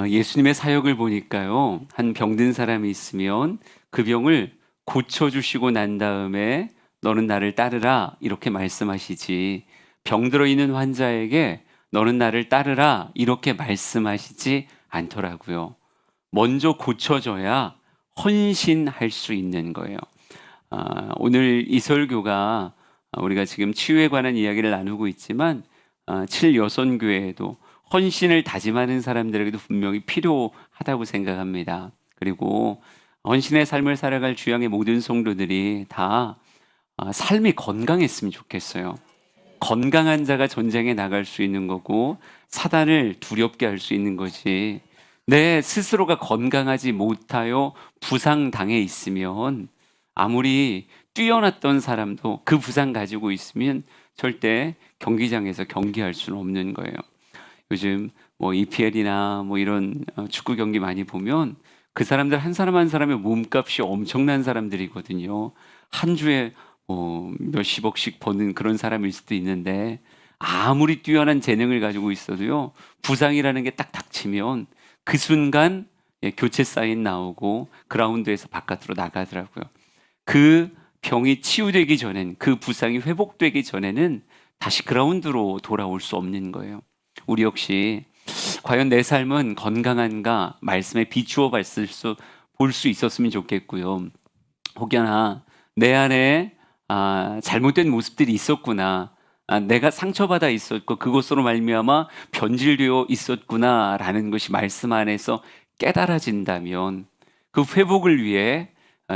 예수님의 사역을 보니까요, 한 병든 사람이 있으면 그 병을 고쳐주시고 난 다음에 너는 나를 따르라 이렇게 말씀하시지, 병들어 있는 환자에게 너는 나를 따르라 이렇게 말씀하시지 않더라고요. 먼저 고쳐줘야 헌신할 수 있는 거예요. 오늘 이 설교가 우리가 지금 치유에 관한 이야기를 나누고 있지만 칠여선교회에도 헌신을 다짐하는 사람들에게도 분명히 필요하다고 생각합니다. 그리고 헌신의 삶을 살아갈 주양의 모든 성도들이 다 삶이 건강했으면 좋겠어요. 건강한 자가 전쟁에 나갈 수 있는 거고 사단을 두렵게 할 수 있는 거지, 내 스스로가 건강하지 못하여 부상당해 있으면 아무리 뛰어났던 사람도 그 부상 가지고 있으면 절대 경기장에서 경기할 수는 없는 거예요. 요즘 EPL이나 이런 축구 경기 많이 보면 그 사람들 한 사람 한 사람의 몸값이 엄청난 사람들이거든요. 한 주에 몇십억씩 버는 그런 사람일 수도 있는데, 아무리 뛰어난 재능을 가지고 있어도요, 부상이라는 게 딱 닥치면 그 순간 교체 사인 나오고 그라운드에서 바깥으로 나가더라고요. 그 병이 치유되기 전엔, 그 부상이 회복되기 전에는 다시 그라운드로 돌아올 수 없는 거예요. 우리 역시 과연 내 삶은 건강한가 말씀에 비추어 볼 수 있었으면 좋겠고요. 혹여나 내 안에 잘못된 모습들이 있었구나, 내가 상처받아 있었고 그것으로 말미암아 변질되어 있었구나라는 것이 말씀 안에서 깨달아진다면 그 회복을 위해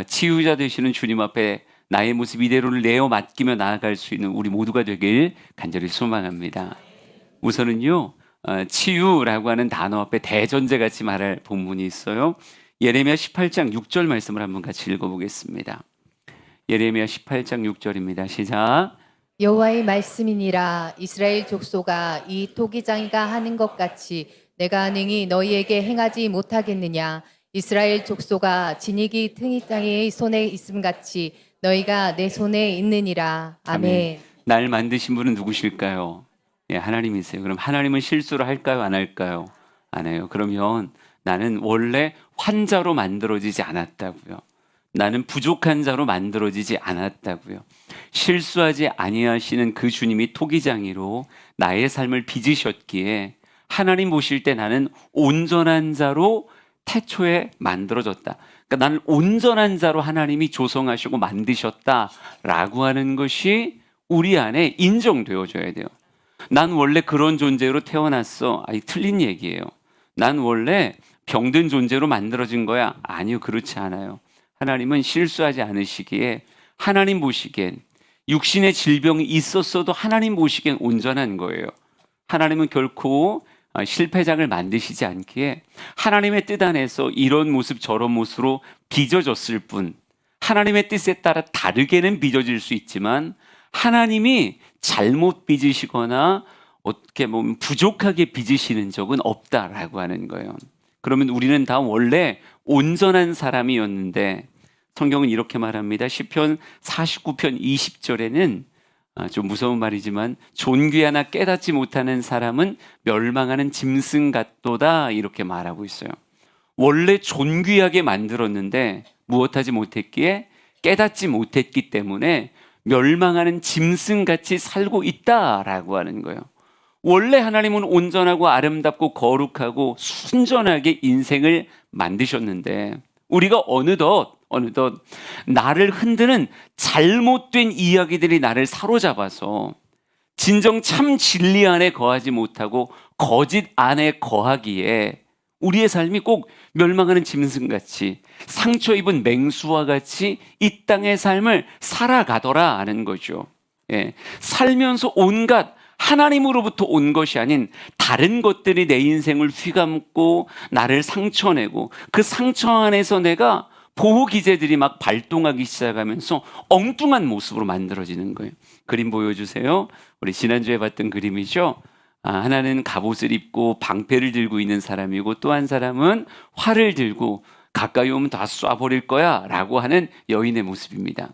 치유자 되시는 주님 앞에 나의 모습 이대로를 내어 맡기며 나아갈 수 있는 우리 모두가 되길 간절히 소망합니다. 우선은요, 치유라고 하는 단어 앞에 대전제같이 말할 본문이 있어요. 예레미야 18장 6절 말씀을 한번 같이 읽어보겠습니다. 예레미야 18장 6절입니다. 시작. 여호와의 말씀이니라. 이스라엘 족속아, 이 토기장이가 하는 것 같이 내가 능히 너희에게 행하지 못하겠느냐. 이스라엘 족속아, 진이기 토기장의 손에 있음 같이 너희가 내 손에 있느니라. 아멘. 날 만드신 분은 누구실까요? 하나님이세요. 그럼 하나님은 실수를 할까요? 안 할까요? 안 해요. 그러면 나는 원래 환자로 만들어지지 않았다고요. 나는 부족한 자로 만들어지지 않았다고요. 실수하지 아니하시는 그 주님이 토기장이로 나의 삶을 빚으셨기에 하나님 보실 때 나는 온전한 자로 태초에 만들어졌다. 그러니까 나는 온전한 자로 하나님이 조성하시고 만드셨다라고 하는 것이 우리 안에 인정되어져야 돼요. 난 원래 그런 존재로 태어났어. 틀린 얘기예요. 난 원래 병든 존재로 만들어진 거야. 아니요, 그렇지 않아요. 하나님은 실수하지 않으시기에 하나님 보시기엔 육신의 질병이 있었어도 하나님 보시기엔 온전한 거예요. 하나님은 결코 실패작을 만드시지 않기에 하나님의 뜻 안에서 이런 모습 저런 모습으로 빚어졌을 뿐, 하나님의 뜻에 따라 다르게는 빚어질 수 있지만 하나님이 잘못 빚으시거나 어떻게 보면 부족하게 빚으시는 적은 없다라고 하는 거예요. 그러면 우리는 다 원래 온전한 사람이었는데, 성경은 이렇게 말합니다. 시편 49편 20절에는 좀 무서운 말이지만 존귀 하나 깨닫지 못하는 사람은 멸망하는 짐승 같도다, 이렇게 말하고 있어요. 원래 존귀하게 만들었는데 무엇하지 못했기에, 깨닫지 못했기 때문에 멸망하는 짐승같이 살고 있다라고 하는 거예요. 원래 하나님은 온전하고 아름답고 거룩하고 순전하게 인생을 만드셨는데 우리가 어느덧 나를 흔드는 잘못된 이야기들이 나를 사로잡아서 진정 참 진리 안에 거하지 못하고 거짓 안에 거하기에 우리의 삶이 꼭 멸망하는 짐승같이, 상처 입은 맹수와 같이 이 땅의 삶을 살아가더라 하는 거죠. 살면서 온갖 하나님으로부터 온 것이 아닌 다른 것들이 내 인생을 휘감고 나를 상처내고, 그 상처 안에서 내가 보호 기제들이 막 발동하기 시작하면서 엉뚱한 모습으로 만들어지는 거예요. 그림 보여주세요. 우리 지난주에 봤던 그림이죠. 하나는 갑옷을 입고 방패를 들고 있는 사람이고, 또 한 사람은 활을 들고 가까이 오면 다 쏴버릴 거야 라고 하는 여인의 모습입니다.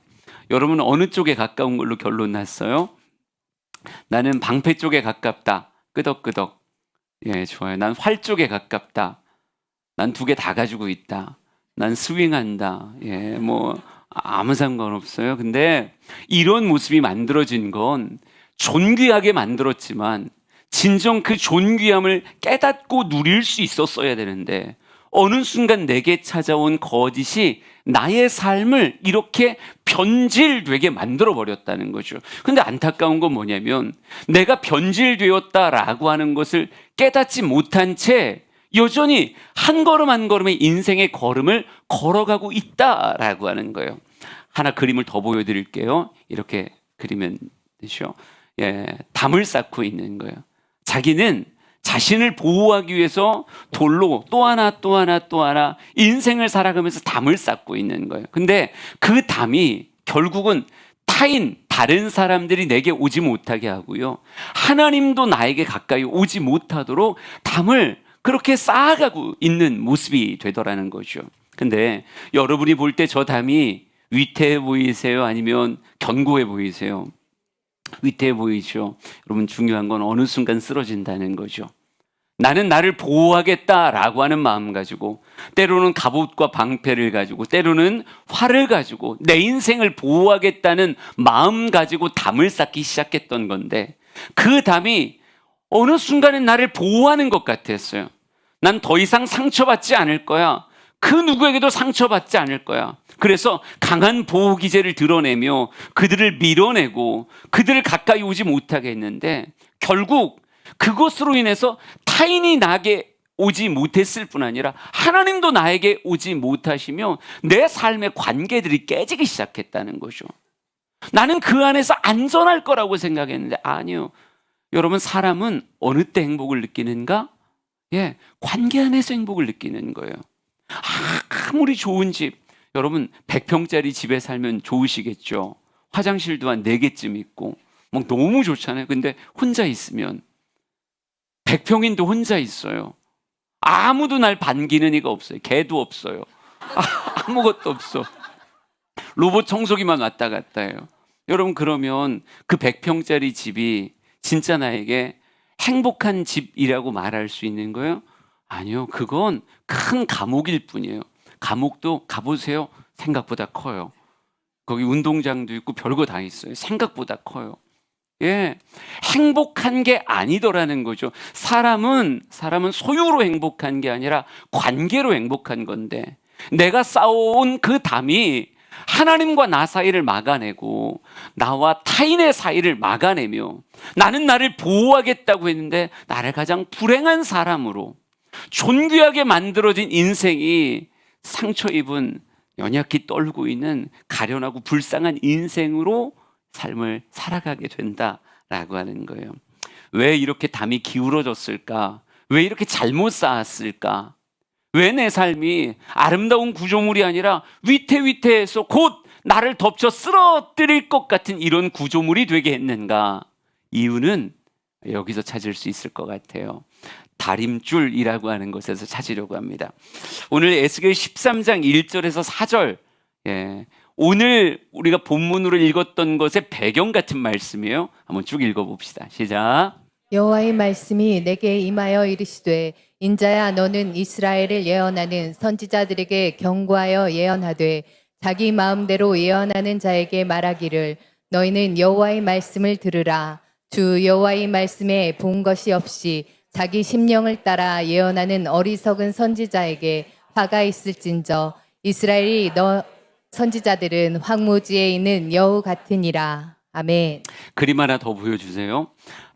여러분 어느 쪽에 가까운 걸로 결론 났어요? 나는 방패 쪽에 가깝다. 끄덕끄덕. 좋아요. 난 활 쪽에 가깝다. 난 2개 다 가지고 있다. 난 스윙한다. 예, 뭐 아무 상관없어요. 근데 이런 모습이 만들어진 건 존귀하게 만들었지만 진정 그 존귀함을 깨닫고 누릴 수 있었어야 되는데 어느 순간 내게 찾아온 거짓이 나의 삶을 이렇게 변질되게 만들어버렸다는 거죠. 근데 안타까운 건 뭐냐면 내가 변질되었다라고 하는 것을 깨닫지 못한 채 여전히 한 걸음 한 걸음의 인생의 걸음을 걸어가고 있다라고 하는 거예요. 하나 그림을 더 보여드릴게요. 이렇게 그리면 되죠. 예, 담을 쌓고 있는 거예요. 자기는 자신을 보호하기 위해서 돌로 또 하나 또 하나 또 하나 인생을 살아가면서 담을 쌓고 있는 거예요. 근데 그 담이 결국은 타인, 다른 사람들이 내게 오지 못하게 하고요. 하나님도 나에게 가까이 오지 못하도록 담을 그렇게 쌓아가고 있는 모습이 되더라는 거죠. 근데 여러분이 볼 때 저 담이 위태해 보이세요? 아니면 견고해 보이세요? 위태해 보이죠. 여러분 중요한 건 어느 순간 쓰러진다는 거죠. 나는 나를 보호하겠다라고 하는 마음 가지고 때로는 갑옷과 방패를 가지고 때로는 활을 가지고 내 인생을 보호하겠다는 마음 가지고 담을 쌓기 시작했던 건데 그 담이 어느 순간엔 나를 보호하는 것 같았어요. 난 더 이상 상처받지 않을 거야. 그 누구에게도 상처받지 않을 거야. 그래서 강한 보호 기제를 드러내며 그들을 밀어내고 그들을 가까이 오지 못하게 했는데 결국 그것으로 인해서 타인이 나에게 오지 못했을 뿐 아니라 하나님도 나에게 오지 못하시며 내 삶의 관계들이 깨지기 시작했다는 거죠. 나는 그 안에서 안전할 거라고 생각했는데 아니요. 여러분 사람은 어느 때 행복을 느끼는가? 예, 관계 안에서 행복을 느끼는 거예요. 아무리 좋은 집, 여러분 100평짜리 집에 살면 좋으시겠죠. 화장실도 한 4개쯤 있고 막 너무 좋잖아요. 근데 혼자 있으면 100평인도 혼자 있어요. 아무도 날 반기는 이가 없어요. 개도 없어요. 아무것도 없어. 로봇 청소기만 왔다 갔다 해요. 여러분 그러면 그 100평짜리 집이 진짜 나에게 행복한 집이라고 말할 수 있는 거예요? 아니요. 그건 큰 감옥일 뿐이에요. 감옥도 가보세요. 생각보다 커요. 거기 운동장도 있고 별거 다 있어요. 생각보다 커요. 예, 행복한 게 아니더라는 거죠. 사람은 소유로 행복한 게 아니라 관계로 행복한 건데 내가 쌓아온 그 담이 하나님과 나 사이를 막아내고 나와 타인의 사이를 막아내며 나는 나를 보호하겠다고 했는데 나를 가장 불행한 사람으로 존귀하게 만들어진 인생이 상처 입은 연약히 떨고 있는 가련하고 불쌍한 인생으로 삶을 살아가게 된다라고 하는 거예요. 왜 이렇게 담이 기울어졌을까? 왜 이렇게 잘못 쌓았을까? 왜 내 삶이 아름다운 구조물이 아니라 위태위태해서 곧 나를 덮쳐 쓰러뜨릴 것 같은 이런 구조물이 되게 했는가? 이유는 여기서 찾을 수 있을 것 같아요. 다림줄이라고 하는 것에서 찾으려고 합니다. 오늘 에스겔 13장 1절에서 4절, 예, 오늘 우리가 본문으로 읽었던 것의 배경 같은 말씀이에요. 한번 쭉 읽어봅시다. 시작. 여호와의 말씀이 내게 임하여 이르시되 인자야 너는 이스라엘을 예언하는 선지자들에게 경고하여 예언하되 자기 마음대로 예언하는 자에게 말하기를 너희는 여호와의 말씀을 들으라. 주 여호와의 말씀에 본 것이 없이 자기 심령을 따라 예언하는 어리석은 선지자에게 화가 있을진저 이스라엘이 너 선지자들은 황무지에 있는 여우 같으니라. 아멘. 그림 하나 더 보여주세요.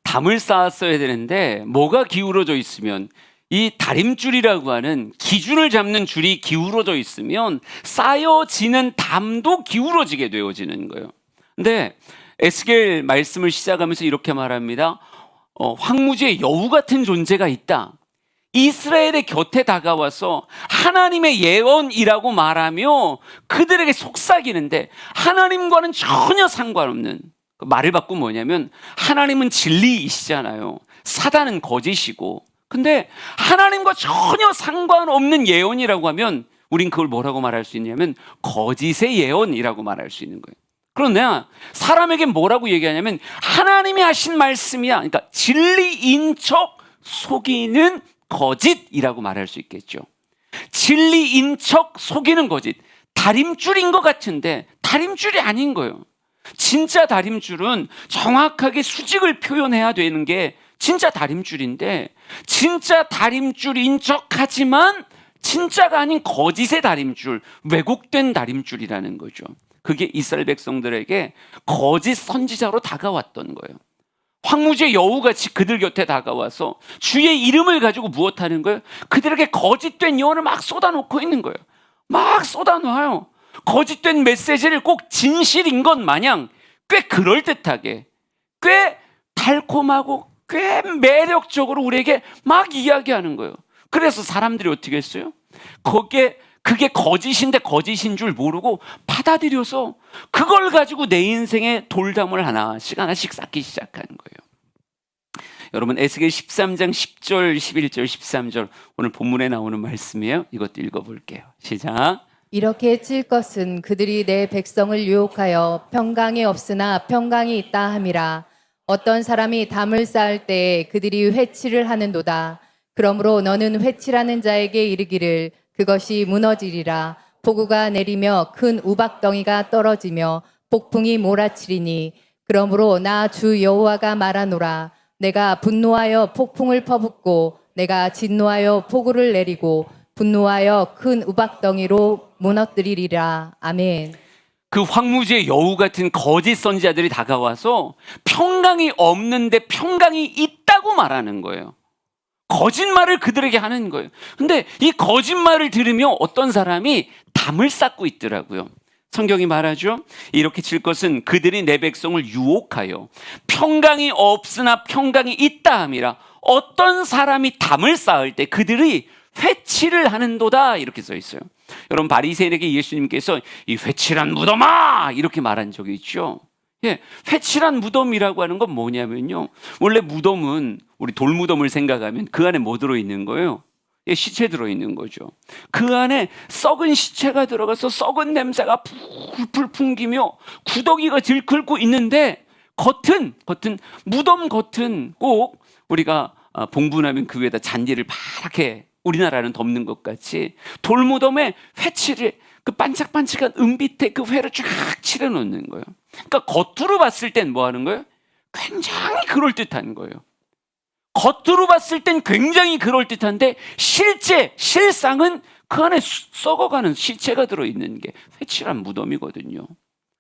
담을 쌓았어야 되는데 뭐가 기울어져 있으면 이 다림줄이라고 하는 기준을 잡는 줄이 기울어져 있으면 쌓여지는 담도 기울어지게 되어지는 거예요. 근데 에스겔 말씀을 시작하면서 이렇게 말합니다. 황무지에 여우 같은 존재가 있다. 이스라엘의 곁에 다가와서 하나님의 예언이라고 말하며 그들에게 속삭이는데 하나님과는 전혀 상관없는, 말을 바꾸면 뭐냐면 하나님은 진리이시잖아요. 사단은 거짓이고. 근데 하나님과 전혀 상관없는 예언이라고 하면 우린 그걸 뭐라고 말할 수 있냐면 거짓의 예언이라고 말할 수 있는 거예요. 그런데 사람에게 뭐라고 얘기하냐면 하나님이 하신 말씀이야. 그러니까 진리인 척 속이는 거짓이라고 말할 수 있겠죠. 진리인 척 속이는 거짓. 다림줄인 것 같은데 다림줄이 아닌 거예요. 진짜 다림줄은 정확하게 수직을 표현해야 되는 게 진짜 다림줄인데, 진짜 다림줄인 척하지만 진짜가 아닌 거짓의 다림줄, 왜곡된 다림줄이라는 거죠. 그게 이스라엘 백성들에게 거짓 선지자로 다가왔던 거예요. 황무지의 여우같이 그들 곁에 다가와서 주의 이름을 가지고 무엇하는 거예요? 그들에게 거짓된 예언을 막 쏟아놓고 있는 거예요. 막 쏟아놔요. 거짓된 메시지를 꼭 진실인 것 마냥 꽤 그럴듯하게, 꽤 달콤하고 꽤 매력적으로 우리에게 막 이야기하는 거예요. 그래서 사람들이 어떻게 했어요? 그게 거짓인데 거짓인 줄 모르고 받아들여서 그걸 가지고 내 인생에 돌담을 하나씩 쌓기 시작하는 거예요. 여러분, 에스겔 13장 10절, 11절, 13절 오늘 본문에 나오는 말씀이에요. 이것도 읽어볼게요. 시작. 이렇게 칠 것은 그들이 내 백성을 유혹하여 평강이 없으나 평강이 있다 함이라. 어떤 사람이 담을 쌓을 때에 그들이 회치를 하는도다. 그러므로 너는 회치라는 자에게 이르기를 그것이 무너지리라. 폭우가 내리며 큰 우박덩이가 떨어지며 폭풍이 몰아치리니 그러므로 나 주 여호와가 말하노라. 내가 분노하여 폭풍을 퍼붓고 내가 진노하여 폭우를 내리고 분노하여 큰 우박덩이로 무너뜨리리라. 아멘. 그 황무지의 여우 같은 거짓 선지자들이 다가와서 평강이 없는데 평강이 있다고 말하는 거예요. 거짓말을 그들에게 하는 거예요. 근데 이 거짓말을 들으며 어떤 사람이 담을 쌓고 있더라고요. 성경이 말하죠. 이렇게 칠 것은 그들이 내 백성을 유혹하여 평강이 없으나 평강이 있다 함이라. 어떤 사람이 담을 쌓을 때 그들이 회치를 하는도다, 이렇게 써 있어요. 여러분, 바리새인에게 예수님께서 이 회칠한 무덤아 이렇게 말한 적이 있죠. 예, 회칠한 무덤이라고 하는 건 뭐냐면요, 원래 무덤은 우리 돌무덤을 생각하면 그 안에 뭐 들어있는 거예요? 예, 시체 들어있는 거죠. 그 안에 썩은 시체가 들어가서 썩은 냄새가 풀풀 풍기며 구더기가 들끓고 있는데 무덤 겉은 꼭 우리가 봉분하면 그 위에다 잔디를 파랗게 우리나라는 덮는 것 같이 돌무덤에 회칠을, 그 반짝반짝한 은빛에 그 회를 쫙 칠해 놓는 거예요. 그러니까 겉으로 봤을 땐 뭐 하는 거예요? 굉장히 그럴듯한 거예요. 겉으로 봤을 땐 굉장히 그럴듯한데 실상은 그 안에 썩어가는 시체가 들어있는 게 회칠한 무덤이거든요.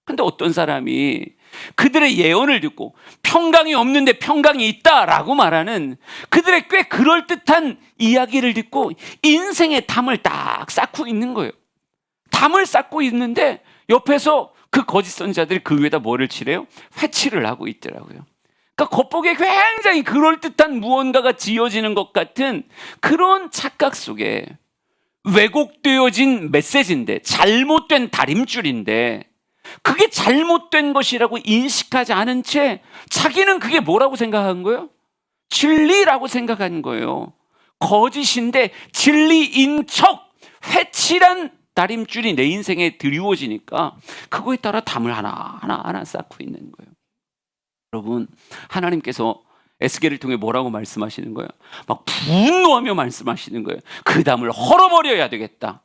근데 어떤 사람이 그들의 예언을 듣고 평강이 없는데 평강이 있다라고 말하는 그들의 꽤 그럴듯한 이야기를 듣고 인생의 담을 딱 쌓고 있는 거예요. 담을 쌓고 있는데 옆에서 그 거짓 선지자들이 그 위에다 뭐를 칠해요? 회칠을 하고 있더라고요. 그러니까 겉보기에 굉장히 그럴듯한 무언가가 지어지는 것 같은 그런 착각 속에 왜곡되어진 메시지인데, 잘못된 다림줄인데, 그게 잘못된 것이라고 인식하지 않은 채 자기는 그게 뭐라고 생각한 거예요? 진리라고 생각한 거예요. 거짓인데 진리인 척 회칠한 다림줄이 내 인생에 드리워지니까 그거에 따라 담을 하나 쌓고 있는 거예요. 여러분, 하나님께서 에스겔을 통해 뭐라고 말씀하시는 거예요? 막 분노하며 말씀하시는 거예요. 그 담을 헐어버려야 되겠다.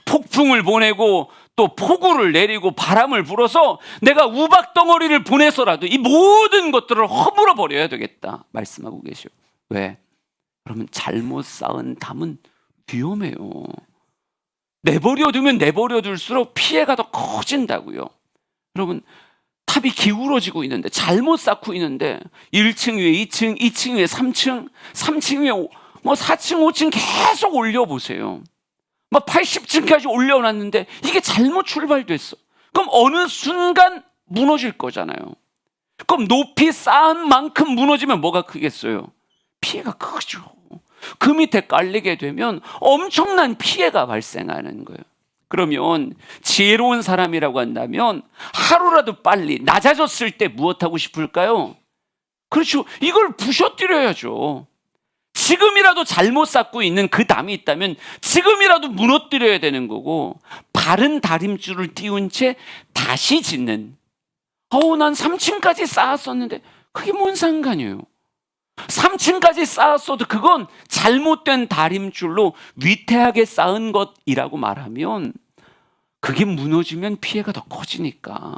폭풍을 보내고 또 폭우를 내리고 바람을 불어서 내가 우박덩어리를 보내서라도 이 모든 것들을 허물어 버려야 되겠다 말씀하고 계셔. 왜? 그러면 잘못 쌓은 담은 위험해요. 내버려두면 내버려둘수록 피해가 더 커진다고요. 여러분, 탑이 기울어지고 있는데, 잘못 쌓고 있는데 1층 위에 2층, 2층 위에 3층, 3층 위에 4층, 5층 계속 올려보세요. 80층까지 올려놨는데 이게 잘못 출발됐어. 그럼 어느 순간 무너질 거잖아요. 그럼 높이 쌓은 만큼 무너지면 뭐가 크겠어요? 피해가 크죠. 그 밑에 깔리게 되면 엄청난 피해가 발생하는 거예요. 그러면 지혜로운 사람이라고 한다면 하루라도 빨리 낮아졌을 때 무엇하고 싶을까요? 그렇죠. 이걸 부셔뜨려야죠. 지금이라도 잘못 쌓고 있는 그 담이 있다면 지금이라도 무너뜨려야 되는 거고, 바른 다림줄을 띄운 채 다시 짓는, 난 3층까지 쌓았었는데 그게 뭔 상관이에요? 3층까지 쌓았어도 그건 잘못된 다림줄로 위태하게 쌓은 것이라고 말하면 그게 무너지면 피해가 더 커지니까.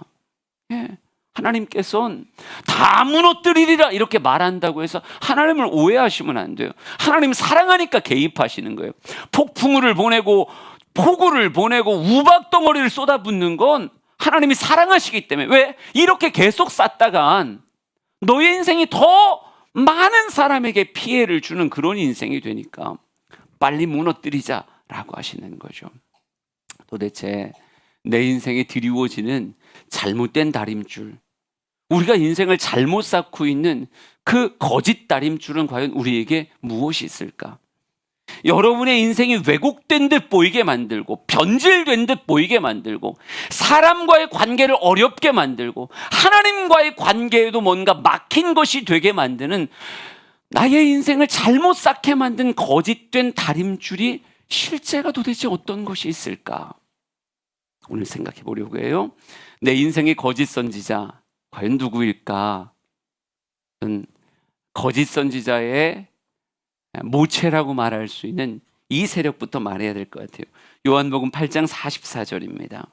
예. 하나님께서는 다 무너뜨리리라 이렇게 말한다고 해서 하나님을 오해하시면 안 돼요. 하나님 사랑하니까 개입하시는 거예요. 폭풍우를 보내고 폭우를 보내고 우박덩어리를 쏟아붓는 건 하나님이 사랑하시기 때문에. 왜? 이렇게 계속 쌓다간 너의 인생이 더 많은 사람에게 피해를 주는 그런 인생이 되니까 빨리 무너뜨리자라고 하시는 거죠. 도대체 내 인생에 드리워지는 잘못된 다림줄, 우리가 인생을 잘못 쌓고 있는 그 거짓 다림줄은 과연 우리에게 무엇이 있을까? 여러분의 인생이 왜곡된 듯 보이게 만들고 변질된 듯 보이게 만들고 사람과의 관계를 어렵게 만들고 하나님과의 관계에도 뭔가 막힌 것이 되게 만드는 나의 인생을 잘못 쌓게 만든 거짓된 다림줄이 실제가 도대체 어떤 것이 있을까? 오늘 생각해 보려고 해요. 내 인생의 거짓 선지자 과연 누구일까? 거짓 선지자의 모체라고 말할 수 있는 이 세력부터 말해야 될 것 같아요. 요한복음 8장 44절입니다.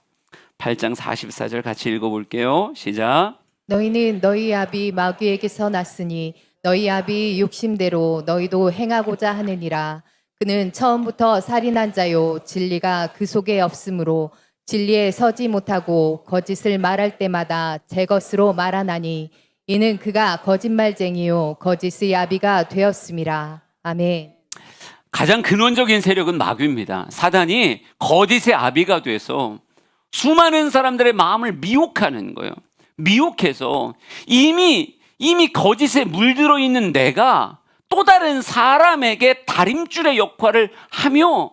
8장 44절 같이 읽어볼게요. 시작. 너희는 너희 아비 마귀에게서 났으니 너희 아비 욕심대로 너희도 행하고자 하느니라. 그는 처음부터 살인한 자요 진리가 그 속에 없으므로 진리에 서지 못하고 거짓을 말할 때마다 제 것으로 말하나니 이는 그가 거짓말쟁이요 거짓의 아비가 되었음이라. 아멘. 가장 근원적인 세력은 마귀입니다. 사단이 거짓의 아비가 돼서 수많은 사람들의 마음을 미혹하는 거예요. 미혹해서 이미 거짓에 물들어 있는 내가 또 다른 사람에게 다림줄의 역할을 하며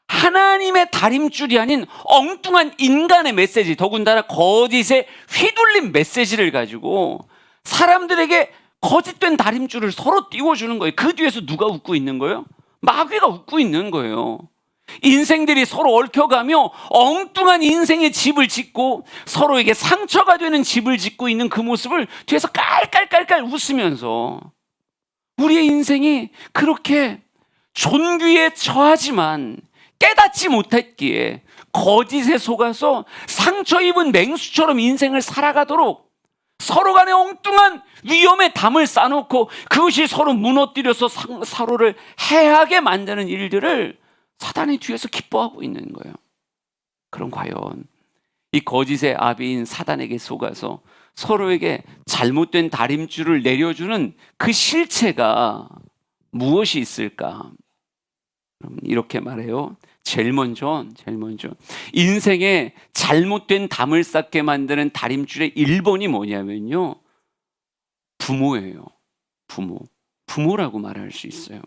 하나님의 다림줄이 아닌 엉뚱한 인간의 메시지, 더군다나 거짓에 휘둘린 메시지를 가지고 사람들에게 거짓된 다림줄을 서로 띄워주는 거예요. 그 뒤에서 누가 웃고 있는 거예요? 마귀가 웃고 있는 거예요. 인생들이 서로 얽혀가며 엉뚱한 인생의 집을 짓고 서로에게 상처가 되는 집을 짓고 있는 그 모습을 뒤에서 깔깔깔깔 웃으면서 우리의 인생이 그렇게 존귀에 처하지만 깨닫지 못했기에 거짓에 속아서 상처 입은 맹수처럼 인생을 살아가도록 서로 간에 엉뚱한 위험의 담을 쌓아놓고 그것이 서로 무너뜨려서 서로를 해하게 만드는 일들을 사단이 뒤에서 기뻐하고 있는 거예요. 그럼 과연 이 거짓의 아비인 사단에게 속아서 서로에게 잘못된 다림줄을 내려주는 그 실체가 무엇이 있을까? 이렇게 말해요. 제일 먼저 인생에 잘못된 담을 쌓게 만드는 다림줄의 1번이 뭐냐면요, 부모예요. 부모라고 말할 수 있어요.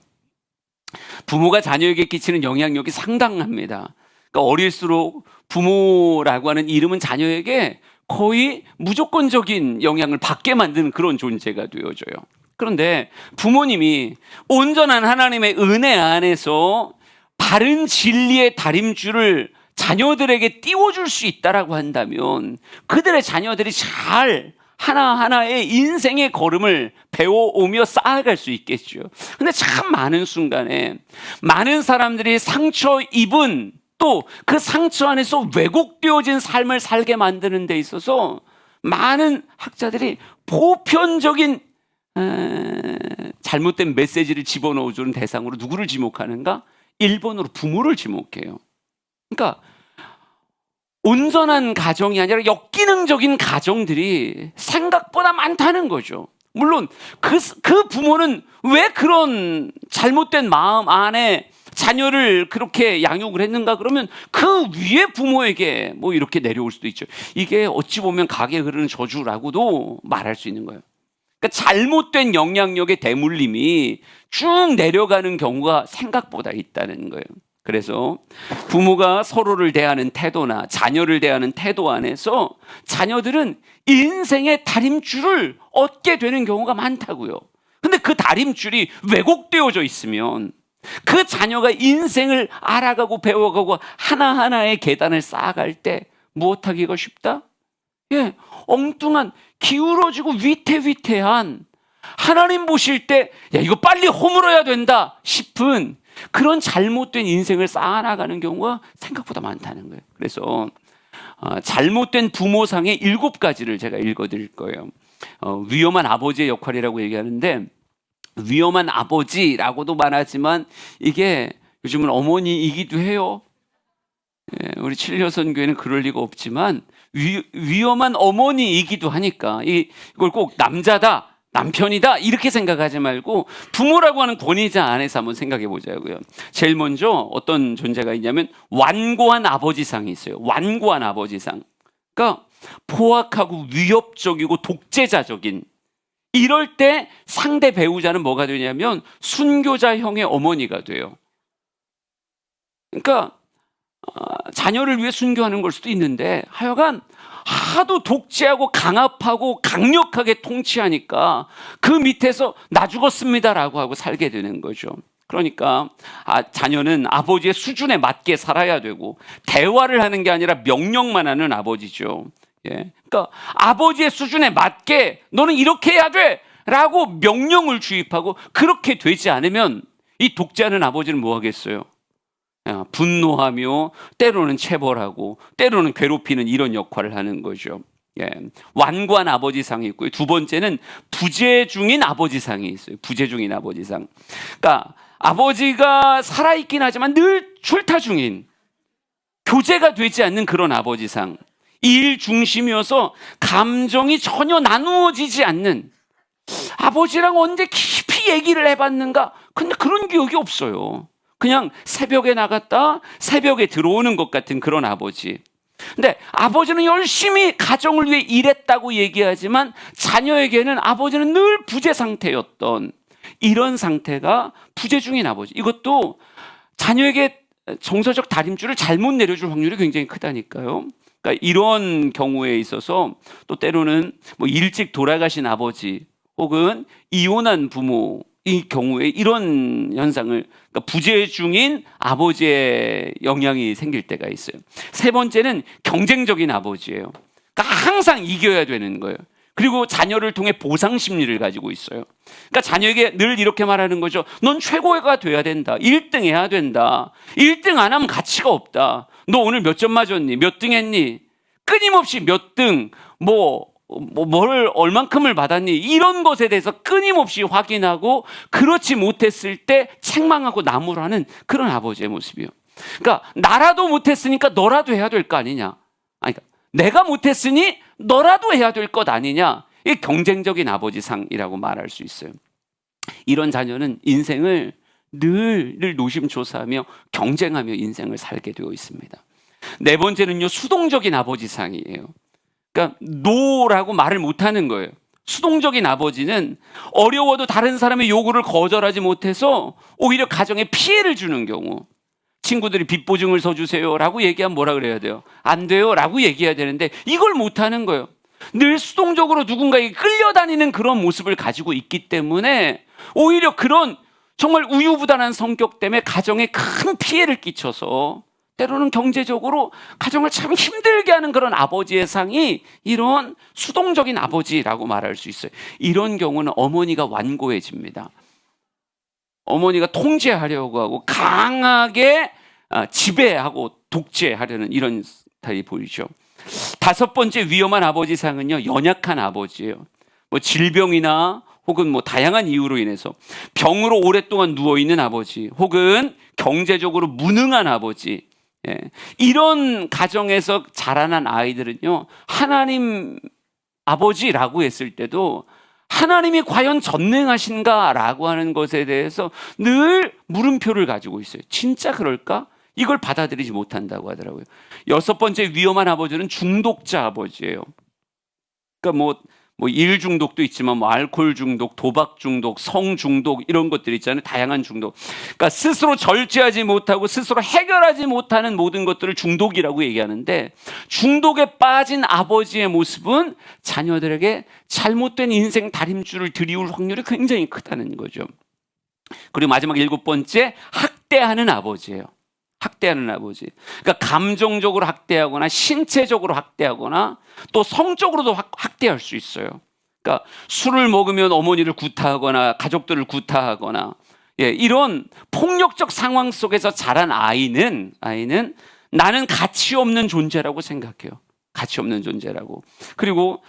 부모가 자녀에게 끼치는 영향력이 상당합니다. 그러니까 어릴수록 부모라고 하는 이름은 자녀에게 거의 무조건적인 영향을 받게 만드는 그런 존재가 되어져요. 그런데 부모님이 온전한 하나님의 은혜 안에서 바른 진리의 다림줄을 자녀들에게 띄워줄 수 있다라고 한다면 그들의 자녀들이 잘 하나하나의 인생의 걸음을 배워오며 쌓아갈 수 있겠죠. 근데 참 많은 순간에 많은 사람들이 상처 입은 또 그 상처 안에서 왜곡되어진 삶을 살게 만드는 데 있어서 많은 학자들이 보편적인 잘못된 메시지를 집어넣어주는 대상으로 누구를 지목하는가? 1번으로 부모를 지목해요. 그러니까 온전한 가정이 아니라 역기능적인 가정들이 생각보다 많다는 거죠. 물론 그 부모는 왜 그런 잘못된 마음 안에 자녀를 그렇게 양육을 했는가? 그러면 그 위에 부모에게 뭐 이렇게 내려올 수도 있죠. 이게 어찌 보면 각에 흐르는 저주라고도 말할 수 있는 거예요. 그러니까 잘못된 영향력의 대물림이 쭉 내려가는 경우가 생각보다 있다는 거예요. 그래서 부모가 서로를 대하는 태도나 자녀를 대하는 태도 안에서 자녀들은 인생의 다림줄을 얻게 되는 경우가 많다고요. 근데 그 다림줄이 왜곡되어져 있으면 그 자녀가 인생을 알아가고 배워가고 하나하나의 계단을 쌓아갈 때 무엇하기가 쉽다? 엉뚱한 기울어지고 위태위태한 하나님 보실 때 야, 이거 빨리 허물어야 된다 싶은 그런 잘못된 인생을 쌓아나가는 경우가 생각보다 많다는 거예요. 그래서 잘못된 부모상의 7가지를 제가 읽어드릴 거예요. 위험한 아버지의 역할이라고 얘기하는데, 위험한 아버지라고도 말하지만 이게 요즘은 어머니이기도 해요. 우리 칠려선교회는 그럴 리가 없지만 위험한 어머니이기도 하니까 이걸 꼭 남자다, 남편이다 이렇게 생각하지 말고 부모라고 하는 권위자 안에서 한번 생각해 보자고요. 제일 먼저 어떤 존재가 있냐면 완고한 아버지상이 있어요. 완고한 아버지상. 그러니까 포악하고 위협적이고 독재자적인, 이럴 때 상대 배우자는 뭐가 되냐면 순교자형의 어머니가 돼요. 그러니까 자녀를 위해 순교하는 걸 수도 있는데 하여간 하도 독재하고 강압하고 강력하게 통치하니까 그 밑에서 나 죽었습니다라고 하고 살게 되는 거죠. 그러니까 자녀는 아버지의 수준에 맞게 살아야 되고 대화를 하는 게 아니라 명령만 하는 아버지죠. 그러니까 아버지의 수준에 맞게 너는 이렇게 해야 돼 라고 명령을 주입하고, 그렇게 되지 않으면 이 독재하는 아버지는 뭐 하겠어요? 분노하며 때로는 체벌하고 때로는 괴롭히는 이런 역할을 하는 거죠. 완고한 아버지상이 있고요. 두 번째는 부재중인 아버지상이 있어요. 부재중인 아버지상. 그러니까 아버지가 살아있긴 하지만 늘 출타 중인, 교제가 되지 않는 그런 아버지상. 일 중심이어서 감정이 전혀 나누어지지 않는, 아버지랑 언제 깊이 얘기를 해봤는가? 근데 그런 기억이 없어요. 그냥 새벽에 나갔다 새벽에 들어오는 것 같은 그런 아버지. 근데 아버지는 열심히 가정을 위해 일했다고 얘기하지만 자녀에게는 아버지는 늘 부재 상태였던 이런 상태가 부재중인 아버지. 이것도 자녀에게 정서적 다림줄을 잘못 내려줄 확률이 굉장히 크다니까요. 그러니까 이런 경우에 있어서 또 때로는 뭐 일찍 돌아가신 아버지 혹은 이혼한 부모, 이 경우에 이런 현상을, 그러니까 부재 중인 아버지의 영향이 생길 때가 있어요. 세 번째는 경쟁적인 아버지예요. 그러니까 항상 이겨야 되는 거예요. 그리고 자녀를 통해 보상 심리를 가지고 있어요. 그러니까 자녀에게 늘 이렇게 말하는 거죠. 넌 최고가 돼야 된다. 1등 해야 된다. 1등 안 하면 가치가 없다. 너 오늘 몇 점 맞았니? 몇 등 했니? 끊임없이 몇 등, 뭘 얼만큼을 받았니? 이런 것에 대해서 끊임없이 확인하고, 그렇지 못했을 때 책망하고 나무라는 그런 아버지의 모습이요. 그러니까 나라도 못했으니까 너라도 해야 될 거 아니냐? 아니, 그러니까 내가 못했으니 너라도 해야 될 것 아니냐? 이 경쟁적인 아버지상이라고 말할 수 있어요. 이런 자녀는 인생을 늘 노심초사하며 경쟁하며 인생을 살게 되어 있습니다. 네 번째는요, 수동적인 아버지상이에요. 그러니까 노라고 말을 못하는 거예요. 수동적인 아버지는 어려워도 다른 사람의 요구를 거절하지 못해서 오히려 가정에 피해를 주는 경우, 친구들이 빚 보증을 서주세요 라고 얘기하면 뭐라 그래야 돼요? 안 돼요 라고 얘기해야 되는데 이걸 못하는 거예요. 늘 수동적으로 누군가에게 끌려다니는 그런 모습을 가지고 있기 때문에 오히려 그런 정말 우유부단한 성격 때문에 가정에 큰 피해를 끼쳐서 때로는 경제적으로 가정을 참 힘들게 하는 그런 아버지의 상이 이런 수동적인 아버지라고 말할 수 있어요. 이런 경우는 어머니가 완고해집니다. 어머니가 통제하려고 하고 강하게 지배하고 독재하려는 이런 스타일이 보이죠. 다섯 번째 위험한 아버지상은요, 연약한 아버지예요. 질병이나 혹은 다양한 이유로 인해서 병으로 오랫동안 누워있는 아버지, 혹은 경제적으로 무능한 아버지, 이런 가정에서 자라난 아이들은요, 하나님 아버지라고 했을 때도 하나님이 과연 전능하신가라고 하는 것에 대해서 늘 물음표를 가지고 있어요. 진짜 그럴까? 이걸 받아들이지 못한다고 하더라고요. 여섯 번째 위험한 아버지는 중독자 아버지예요. 그러니까 일 중독도 있지만 알코올 중독, 도박 중독, 성 중독 이런 것들 있잖아요. 다양한 중독. 그러니까 스스로 절제하지 못하고 스스로 해결하지 못하는 모든 것들을 중독이라고 얘기하는데, 중독에 빠진 아버지의 모습은 자녀들에게 잘못된 인생 다림줄을 들이울 확률이 굉장히 크다는 거죠. 그리고 마지막 일곱 번째, 학대하는 아버지예요. 학대하는 아버지. 그러니까 감정적으로 학대하거나 신체적으로 학대하거나 또 성적으로도 학대할 수 있어요. 그러니까 술을 먹으면 어머니를 구타하거나 가족들을 구타하거나 이런 폭력적 상황 속에서 자란 아이는 나는 가치 없는 존재라고 생각해요. 가치 없는 존재라고. 그리고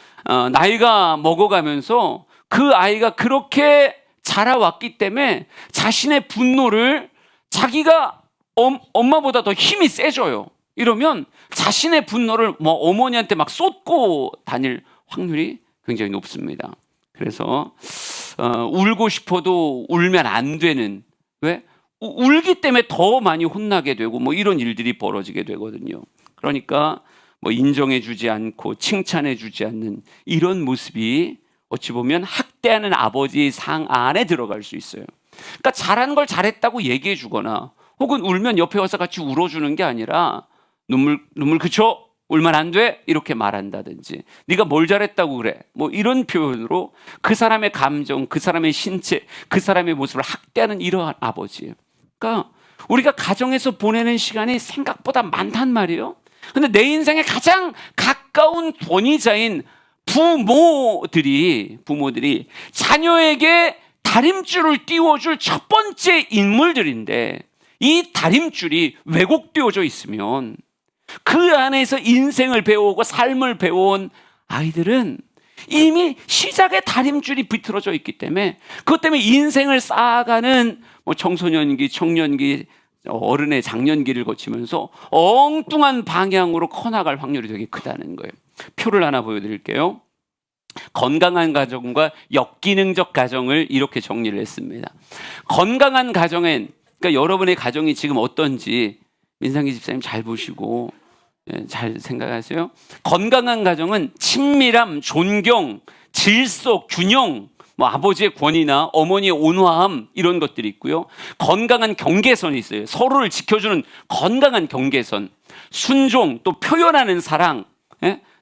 나이가 먹어가면서 그 아이가 그렇게 자라왔기 때문에 자신의 분노를 자기가 엄마보다 더 힘이 세져요. 이러면 자신의 분노를 어머니한테 막 쏟고 다닐 확률이 굉장히 높습니다. 그래서 울고 싶어도 울면 안 되는, 왜? 울기 때문에 더 많이 혼나게 되고 이런 일들이 벌어지게 되거든요. 그러니까 인정해주지 않고 칭찬해주지 않는 이런 모습이 어찌 보면 학대하는 아버지의 상 안에 들어갈 수 있어요. 그러니까 잘한 걸 잘했다고 얘기해주거나 혹은 울면 옆에 와서 같이 울어주는 게 아니라 눈물 그쳐 울면 안 돼 이렇게 말한다든지, 네가 뭘 잘했다고 그래 이런 표현으로 그 사람의 감정, 그 사람의 신체, 그 사람의 모습을 학대하는 이러한 아버지예요. 그러니까 우리가 가정에서 보내는 시간이 생각보다 많단 말이에요. 근데 내 인생에 가장 가까운 권위자인 부모들이 자녀에게 다림줄을 띄워줄 첫 번째 인물들인데, 이 다림줄이 왜곡되어져 있으면 그 안에서 인생을 배우고 삶을 배워온 아이들은 이미 시작에 다림줄이 비틀어져 있기 때문에 그것 때문에 인생을 쌓아가는 청소년기, 청년기, 어른의 장년기를 거치면서 엉뚱한 방향으로 커나갈 확률이 되게 크다는 거예요. 표를 하나 보여드릴게요. 건강한 가정과 역기능적 가정을 이렇게 정리를 했습니다. 건강한 가정엔, 그러니까 여러분의 가정이 지금 어떤지 민상기 집사님 잘 보시고 잘 생각하세요. 건강한 가정은 친밀함, 존경, 질서, 균형, 아버지의 권위나 어머니의 온화함 이런 것들이 있고요. 건강한 경계선이 있어요. 서로를 지켜주는 건강한 경계선, 순종, 또 표현하는 사랑.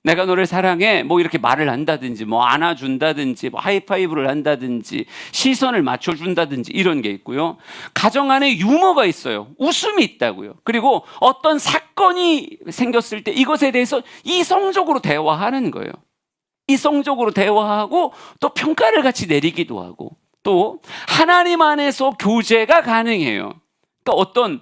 내가 너를 사랑해 이렇게 말을 한다든지 안아준다든지 하이파이브를 한다든지 시선을 맞춰준다든지 이런 게 있고요. 가정 안에 유머가 있어요. 웃음이 있다고요. 그리고 어떤 사건이 생겼을 때 이것에 대해서 이성적으로 대화하는 거예요. 이성적으로 대화하고 또 평가를 같이 내리기도 하고, 또 하나님 안에서 교제가 가능해요. 그러니까 어떤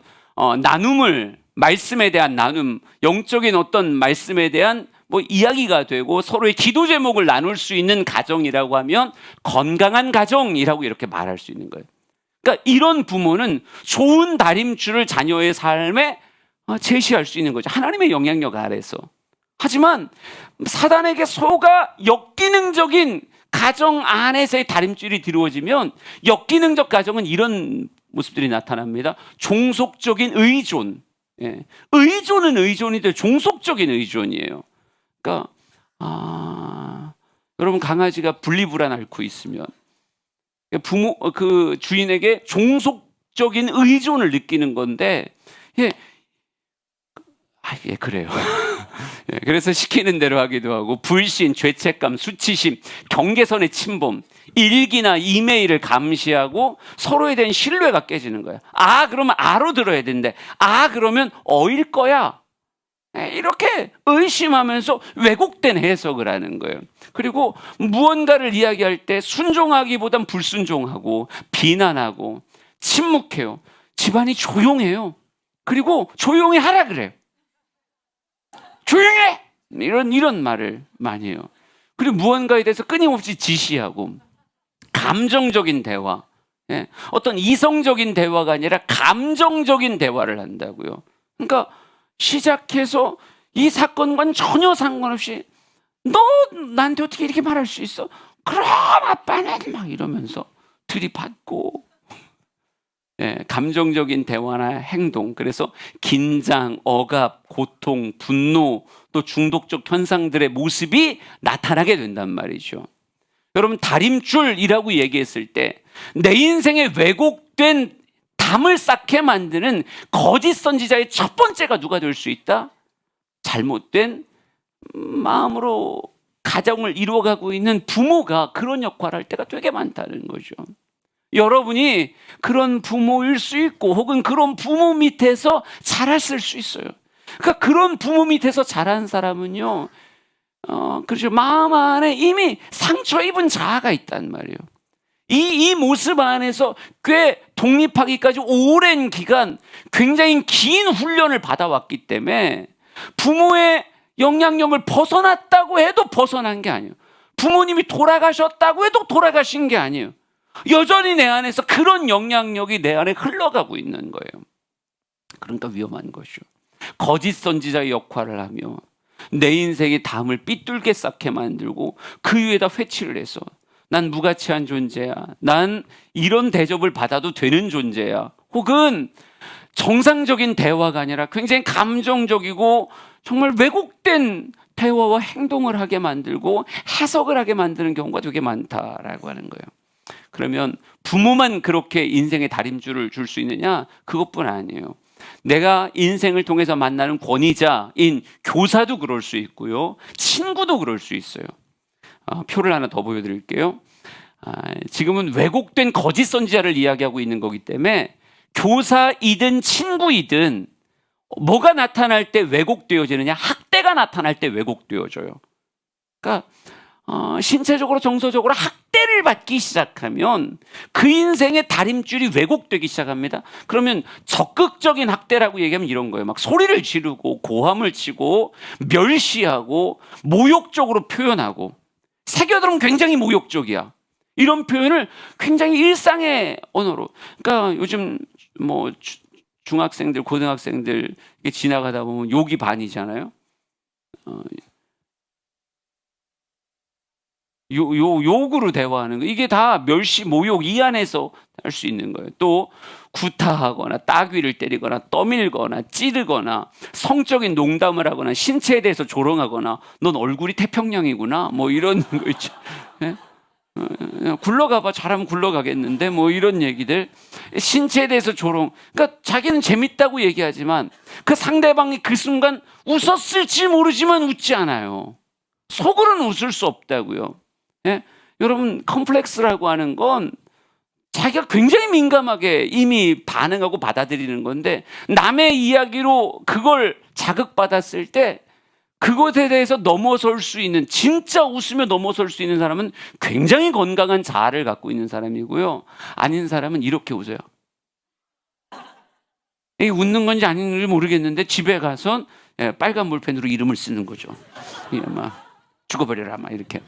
나눔을, 말씀에 대한 나눔, 영적인 어떤 말씀에 대한 이야기가 되고 서로의 기도 제목을 나눌 수 있는 가정이라고 하면 건강한 가정이라고 이렇게 말할 수 있는 거예요. 그러니까 이런 부모는 좋은 다림줄을 자녀의 삶에 제시할 수 있는 거죠. 하나님의 영향력 아래서. 하지만 사단에게 속아 역기능적인 가정 안에서의 다림줄이 드리워지면 역기능적 가정은 이런 모습들이 나타납니다. 종속적인 의존. 의존은 의존인데 종속적인 의존이에요. 그러니까 여러분 강아지가 분리불안 앓고 있으면 그 주인에게 종속적인 의존을 느끼는 건데 그래요. 그래서 시키는 대로 하기도 하고, 불신, 죄책감, 수치심, 경계선의 침범, 일기나 이메일을 감시하고 서로에 대한 신뢰가 깨지는 거야. 그러면 아로 들어야 되는데 그러면 어일 거야. 이렇게 의심하면서 왜곡된 해석을 하는 거예요. 그리고 무언가를 이야기할 때 순종하기보단 불순종하고 비난하고 침묵해요. 집안이 조용해요. 그리고 조용히 하라 그래요. 조용해! 이런 말을 많이 해요. 그리고 무언가에 대해서 끊임없이 지시하고, 감정적인 대화, 어떤 이성적인 대화가 아니라 감정적인 대화를 한다고요. 그러니까 시작해서 이 사건과는 전혀 상관없이 너 나한테 어떻게 이렇게 말할 수 있어? 그럼 아빠는 이러면서 들이받고, 감정적인 대화나 행동, 그래서 긴장, 억압, 고통, 분노, 또 중독적 현상들의 모습이 나타나게 된단 말이죠. 여러분, 다림줄이라고 얘기했을 때 내 인생에 왜곡된 담을 쌓게 만드는 거짓 선지자의 첫 번째가 누가 될 수 있다? 잘못된 마음으로 가정을 이루어가고 있는 부모가 그런 역할을 할 때가 되게 많다는 거죠. 여러분이 그런 부모일 수 있고 혹은 그런 부모 밑에서 자랐을 수 있어요. 그러니까 그런 부모 밑에서 자란 사람은요, 그렇죠. 마음 안에 이미 상처 입은 자아가 있단 말이에요. 이 모습 안에서 꽤 독립하기까지 오랜 기간 굉장히 긴 훈련을 받아왔기 때문에 부모의 영향력을 벗어났다고 해도 벗어난 게 아니에요. 부모님이 돌아가셨다고 해도 돌아가신 게 아니에요. 여전히 내 안에서 그런 영향력이 내 안에 흘러가고 있는 거예요. 그러니까 위험한 것이죠. 거짓 선지자의 역할을 하며 내 인생의 담을 삐뚤게 쌓게 만들고 그 위에다 회치를 해서 난 무가치한 존재야. 난 이런 대접을 받아도 되는 존재야. 혹은 정상적인 대화가 아니라 굉장히 감정적이고 정말 왜곡된 대화와 행동을 하게 만들고 해석을 하게 만드는 경우가 되게 많다라고 하는 거예요. 그러면 부모만 그렇게 인생의 다림줄을 줄 수 있느냐? 그것뿐 아니에요. 내가 인생을 통해서 만나는 권위자인 교사도 그럴 수 있고요. 친구도 그럴 수 있어요. 표를 하나 더 보여드릴게요. 지금은 왜곡된 거짓 선지자를 이야기하고 있는 거기 때문에 교사이든 친구이든 뭐가 나타날 때 왜곡되어지느냐? 학대가 나타날 때 왜곡되어져요. 그러니까 신체적으로 정서적으로 학대를 받기 시작하면 그 인생의 다림줄이 왜곡되기 시작합니다. 그러면 적극적인 학대라고 얘기하면 이런 거예요. 막 소리를 지르고 고함을 치고 멸시하고 모욕적으로 표현하고 새겨들으면 굉장히 모욕적이야. 이런 표현을 굉장히 일상의 언어로. 그러니까 요즘 뭐 중학생들, 고등학생들 지나가다 보면 욕이 반이잖아요. 욕으로 대화하는 거, 이게 다 멸시, 모욕 이 안에서 할 수 있는 거예요. 또 구타하거나 따귀를 때리거나 떠밀거나 찌르거나 성적인 농담을 하거나 신체에 대해서 조롱하거나 넌 얼굴이 태평양이구나 뭐 이런 거 있죠. 네? 굴러가봐. 잘하면 굴러가겠는데 뭐 이런 얘기들, 신체에 대해서 조롱. 그러니까 자기는 재밌다고 얘기하지만 그 상대방이 그 순간 웃었을지 모르지만 웃지 않아요. 속으로는 웃을 수 없다고요. 예? 여러분, 컴플렉스라고 하는 건 자기가 굉장히 민감하게 이미 반응하고 받아들이는 건데 남의 이야기로 그걸 자극받았을 때 그것에 대해서 넘어설 수 있는, 진짜 웃으며 넘어설 수 있는 사람은 굉장히 건강한 자아를 갖고 있는 사람이고요. 아닌 사람은 이렇게 웃어요. 이게 웃는 건지 아닌지 모르겠는데 집에 가서 빨간 볼펜으로 이름을 쓰는 거죠. 막 죽어버려라 막 이렇게.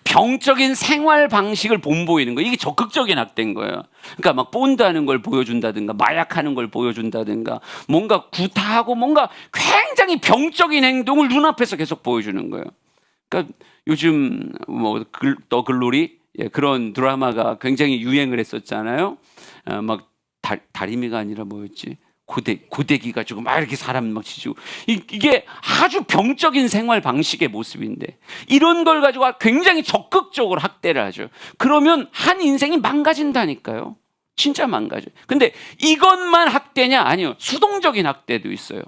병적인 생활 방식을 본보이는 거예요. 이게 적극적인 학대인 거예요. 그러니까 막 본다는 걸 보여준다든가 마약하는 걸 보여준다든가 뭔가 구타하고 뭔가 굉장히 병적인 행동을 눈앞에서 계속 보여주는 거예요. 그러니까 요즘 뭐 더 글로리 그런 드라마가 굉장히 유행을 했었잖아요. 막 다리미가 아니라 뭐였지? 고데기 가지고 막 이렇게 사람 막 치고, 이게 아주 병적인 생활 방식의 모습인데 이런 걸 가지고 굉장히 적극적으로 학대를 하죠. 그러면 한 인생이 망가진다니까요. 진짜 망가져요. 근데 이것만 학대냐? 아니요. 수동적인 학대도 있어요.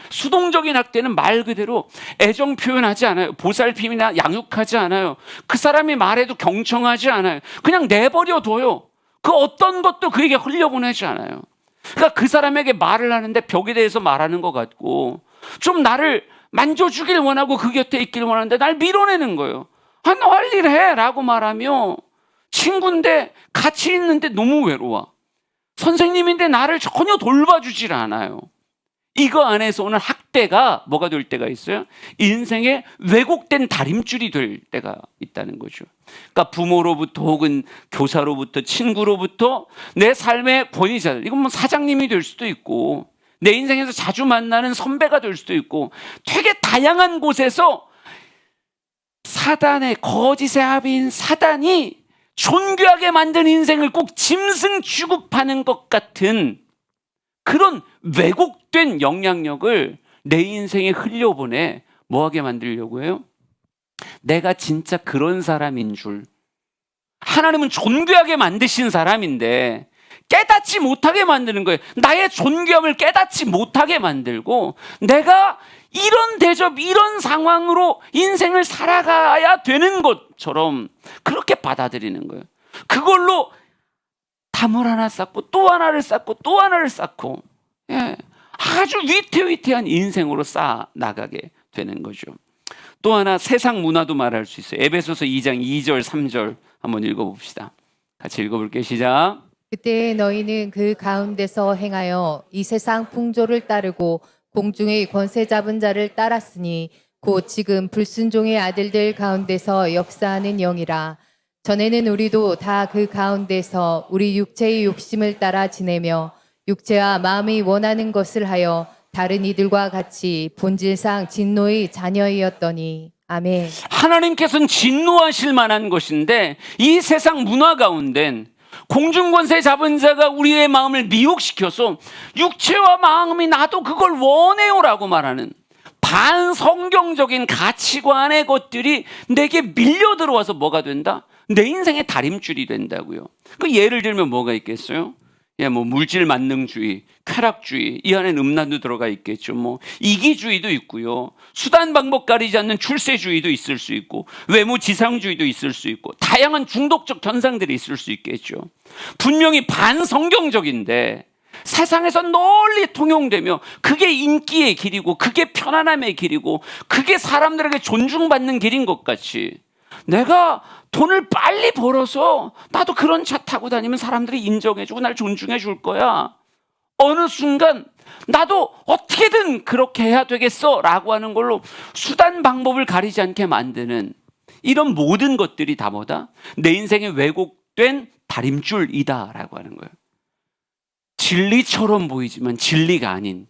수동적인 학대는 말 그대로 애정 표현하지 않아요. 보살핌이나 양육하지 않아요. 그 사람이 말해도 경청하지 않아요. 그냥 내버려 둬요. 그 어떤 것도 그에게 흘려보내지 않아요. 그러니까 그 사람에게 말을 하는데 벽에 대해서 말하는 것 같고 좀 나를 만져주길 원하고 그 곁에 있길 원하는데 날 밀어내는 거예요. 너 할 일 해 라고 말하며 친구인데 같이 있는데 너무 외로워. 선생님인데 나를 전혀 돌봐주질 않아요. 이거 안에서 오는 학대가 뭐가 될 때가 있어요? 인생의 왜곡된 다림줄이 될 때가 있다는 거죠. 그러니까 부모로부터 혹은 교사로부터 친구로부터 내 삶의 권위자들, 이건 뭐 사장님이 될 수도 있고 내 인생에서 자주 만나는 선배가 될 수도 있고 되게 다양한 곳에서 사단의, 거짓의 아비인 사단이 존귀하게 만든 인생을 꼭 짐승 취급하는 것 같은 그런 왜곡된 영향력을 내 인생에 흘려보내 뭐하게 만들려고 해요? 내가 진짜 그런 사람인 줄, 하나님은 존귀하게 만드신 사람인데 깨닫지 못하게 만드는 거예요. 나의 존귀함을 깨닫지 못하게 만들고 내가 이런 대접, 이런 상황으로 인생을 살아가야 되는 것처럼 그렇게 받아들이는 거예요. 그걸로 담을 하나 쌓고 또 하나를 쌓고 또 하나를 쌓고, 아주 위태위태한 인생으로 쌓아 나가게 되는 거죠. 또 하나 세상 문화도 말할 수 있어요. 에베소서 2장 2절 3절 한번 읽어봅시다. 같이 읽어볼게요. 시작. 그때 너희는 그 가운데서 행하여 이 세상 풍조를 따르고 공중의 권세 잡은 자를 따랐으니 곧 지금 불순종의 아들들 가운데서 역사하는 영이라. 전에는 우리도 다 그 가운데서 우리 육체의 욕심을 따라 지내며 육체와 마음이 원하는 것을 하여 다른 이들과 같이 본질상 진노의 자녀이었더니. 아멘. 하나님께서는 진노하실 만한 것인데 이 세상 문화 가운데는 공중권세 잡은 자가 우리의 마음을 미혹시켜서 육체와 마음이 나도 그걸 원해요라고 말하는 반성경적인 가치관의 것들이 내게 밀려 들어와서 뭐가 된다? 내 인생의 다림줄이 된다고요. 그 예를 들면 뭐가 있겠어요? 뭐 물질 만능주의, 쾌락주의, 이 안에 음란도 들어가 있겠죠. 뭐 이기주의도 있고요. 수단 방법 가리지 않는 출세주의도 있을 수 있고, 외모 지상주의도 있을 수 있고, 다양한 중독적 현상들이 있을 수 있겠죠. 분명히 반성경적인데 세상에서 널리 통용되며 그게 인기의 길이고 그게 편안함의 길이고 그게 사람들에게 존중받는 길인 것 같이 내가 돈을 빨리 벌어서 나도 그런 차 타고 다니면 사람들이 인정해주고 날 존중해 줄 거야. 어느 순간 나도 어떻게든 그렇게 해야 되겠어 라고 하는 걸로 수단 방법을 가리지 않게 만드는 이런 모든 것들이 다 뭐다? 내 인생에 왜곡된 다림줄이다 라고 하는 거예요. 진리처럼 보이지만 진리가 아닌,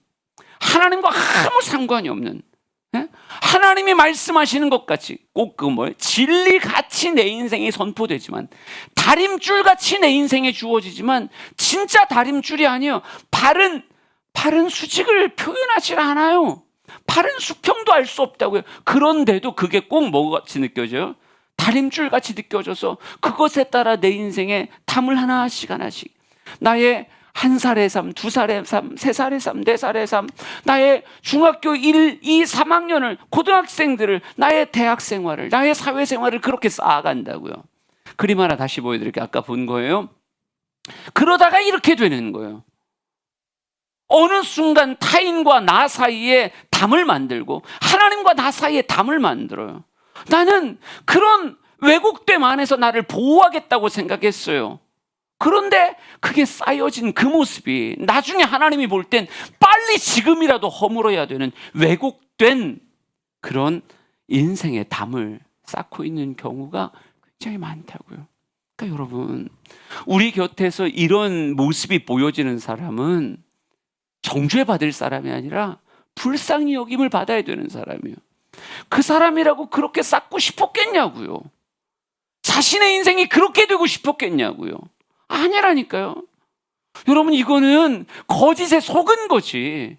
하나님과 아무 상관이 없는, 하나님이 말씀하시는 것 같이 꼭 그 뭐예요? 진리같이 내 인생에 선포되지만, 다림줄같이 내 인생에 주어지지만 진짜 다림줄이 아니에요. 바른 수직을 표현하지 않아요. 바른 수평도 알 수 없다고요. 그런데도 그게 꼭 뭐같이 느껴져요? 다림줄같이 느껴져서 그것에 따라 내 인생에 담을 하나씩 나의 1살의 삶, 2살의 삶, 3살의 삶, 4살의 삶, 나의 중학교 1, 2, 3학년을, 고등학생들을, 나의 대학 생활을, 나의 사회 생활을 그렇게 쌓아간다고요. 그림 하나 다시 보여드릴게요. 아까 본 거예요. 그러다가 이렇게 되는 거예요. 어느 순간 타인과 나 사이에 담을 만들고 하나님과 나 사이에 담을 만들어요. 나는 그런 왜곡됨 안에서 나를 보호하겠다고 생각했어요. 그런데 그게 쌓여진 그 모습이 나중에 하나님이 볼 땐 빨리 지금이라도 허물어야 되는 왜곡된 그런 인생의 담을 쌓고 있는 경우가 굉장히 많다고요. 그러니까 여러분, 우리 곁에서 이런 모습이 보여지는 사람은 정죄받을 사람이 아니라 불쌍히 여김을 받아야 되는 사람이에요. 그 사람이라고 그렇게 쌓고 싶었겠냐고요. 자신의 인생이 그렇게 되고 싶었겠냐고요. 아니라니까요. 여러분, 이거는 거짓에 속은 거지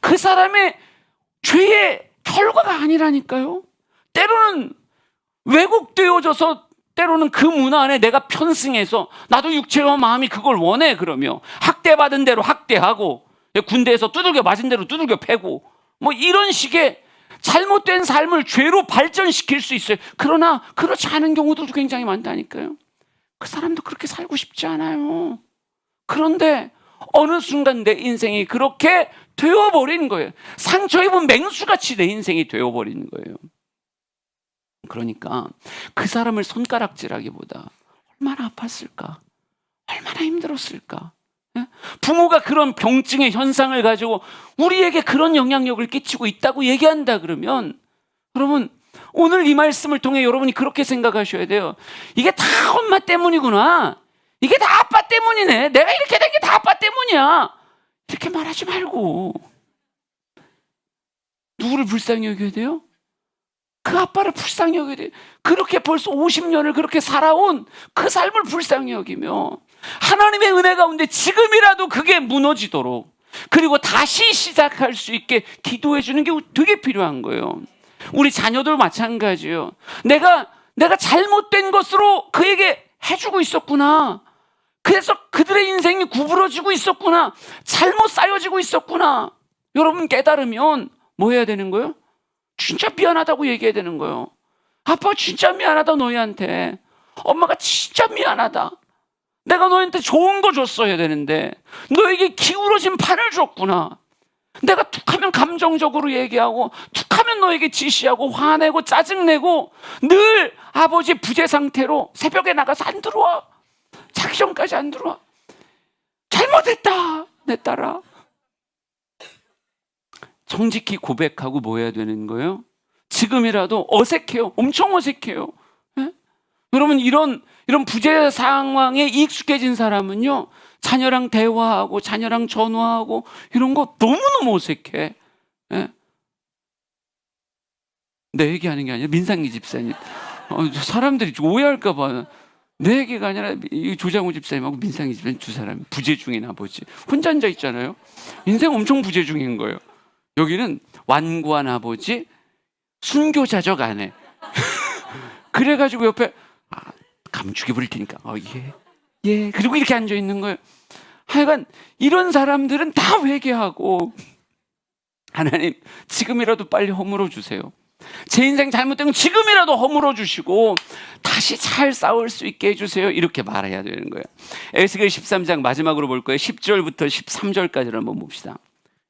그 사람의 죄의 결과가 아니라니까요. 때로는 왜곡되어져서, 때로는 그 문화 안에 내가 편승해서 나도 육체와 마음이 그걸 원해 그러며 학대받은 대로 학대하고 군대에서 두들겨 맞은 대로 두들겨 패고 뭐 이런 식의 잘못된 삶을 죄로 발전시킬 수 있어요. 그러나 그렇지 않은 경우들도 굉장히 많다니까요. 그 사람도 그렇게 살고 싶지 않아요. 그런데 어느 순간 내 인생이 그렇게 되어버린 거예요. 상처 입은 맹수같이 내 인생이 되어버린 거예요. 그러니까 그 사람을 손가락질하기보다 얼마나 아팠을까, 얼마나 힘들었을까. 부모가 그런 병증의 현상을 가지고 우리에게 그런 영향력을 끼치고 있다고 얘기한다 그러면, 여러분, 오늘 이 말씀을 통해 여러분이 그렇게 생각하셔야 돼요. 이게 다 엄마 때문이구나. 이게 다 아빠 때문이네. 내가 이렇게 된 게 다 아빠 때문이야. 이렇게 말하지 말고 누구를 불쌍히 여겨야 돼요? 그 아빠를 불쌍히 여겨야 돼요. 그렇게 벌써 50년을 그렇게 살아온 그 삶을 불쌍히 여기며 하나님의 은혜 가운데 지금이라도 그게 무너지도록, 그리고 다시 시작할 수 있게 기도해 주는 게 되게 필요한 거예요. 우리 자녀들 마찬가지예요. 내가 잘못된 것으로 그에게 해주고 있었구나. 그래서 그들의 인생이 구부러지고 있었구나. 잘못 쌓여지고 있었구나. 여러분 깨달으면 뭐 해야 되는 거예요? 진짜 미안하다고 얘기해야 되는 거예요. 아빠 진짜 미안하다 너희한테. 엄마가 진짜 미안하다. 내가 너희한테 좋은 거 줬어야 되는데 너에게 기울어진 판을 줬구나. 내가 툭하면 감정적으로 얘기하고 툭하면 너에게 지시하고 화내고 짜증내고 늘 아버지 부재 상태로 새벽에 나가서 안 들어와. 자기 전까지 안 들어와. 잘못했다 내 딸아. 정직히 고백하고 뭐 해야 되는 거예요? 지금이라도 어색해요. 엄청 어색해요. 예? 여러분 이런 부재 상황에 익숙해진 사람은요, 자녀랑 대화하고 자녀랑 전화하고 이런 거 너무너무 어색해. 예? 내 얘기하는 게 아니라 민상기 집사님. 사람들이 오해할까 봐. 내 얘기가 아니라 이 조장호 집사님하고 민상기 집사님 두 사람이 부재 중인 아버지. 혼자 앉아 있잖아요. 인생 엄청 부재 중인 거예요. 여기는 완고한 아버지, 순교자적 아내. 그래가지고 옆에 감축이 부릴 테니까 예. 그리고 이렇게 앉아 있는 거예요. 하여간 이런 사람들은 다 회개하고 하나님 지금이라도 빨리 허물어 주세요. 제 인생 잘못된 건 지금이라도 허물어 주시고 다시 잘 싸울 수 있게 해주세요. 이렇게 말해야 되는 거예요. 에스겔 13장 마지막으로 볼 거예요. 10절부터 13절까지를 한번 봅시다.